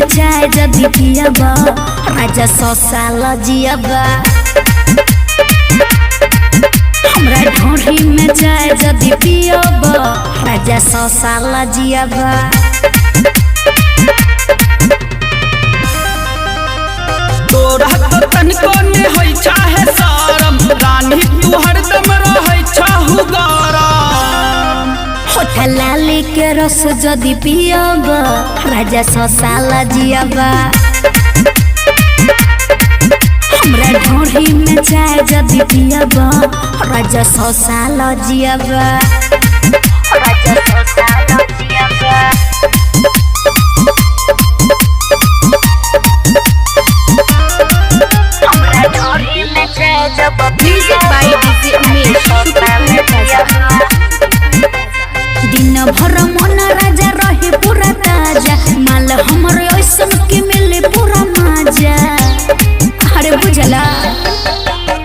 में चाय जदी पियबा राजा 100 साल जियबा। हमरा ढोरी में चाय जदी पियबा राजा 100 साल जियबा। तोरा तो तनिको ने होई चाहे शरम रानी तू हरदम रहै छहु गरम। होठ लाली के रस जदी पियबा राजा 100 साल जियबा। हमरा ढोरी में चाय जदी पियबा राजा 100 साल जियबा। राजा 100 साल जियबा। Music by DJ Umesh, दिन भर मन राजा रहे पूरा ताजा माल हमर ऐसन के मिले पूरा मजा। अरे बुझला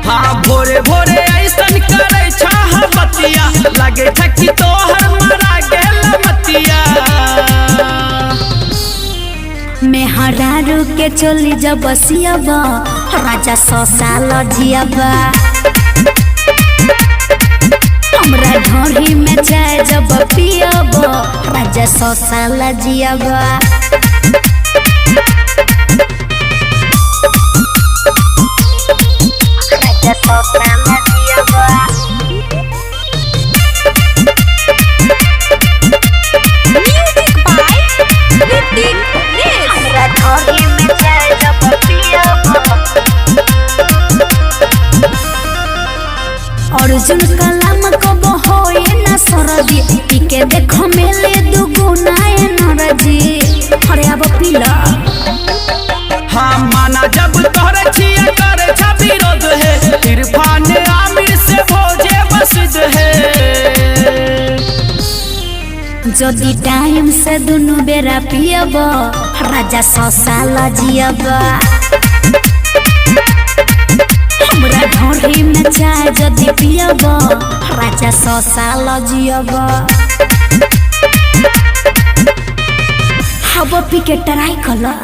हाँ भोरे भोरे ऐसन करे छह बतिया लगे ठकी तोहर मरा गेल मतिया। मैं हरारू के चली जब सियबा राजा 100 साल जियबा। हमरा ढोरी में चाय जब पियबा राजा 100 साल जियबा। राजा 100 साल जियबा। Music by Ritik Nis. हमरा ढोरी में चाय जब पियबा अर्जुन कलाम कब होए न सरदी पीके देखो मेले दुगुना नरजी। अरे अब पीला हाँ माना जब तोहरे छिया करे छा विरोध है इरफान आमिर से भोजे बसिद है। जदि टाइम से दुनु बेरा पियबा राजा 100 साल जियबा। हमरा ढोरी में चाय जदी पियबा राजा 100 साल जियबा। हवा पी के ट्राई कला।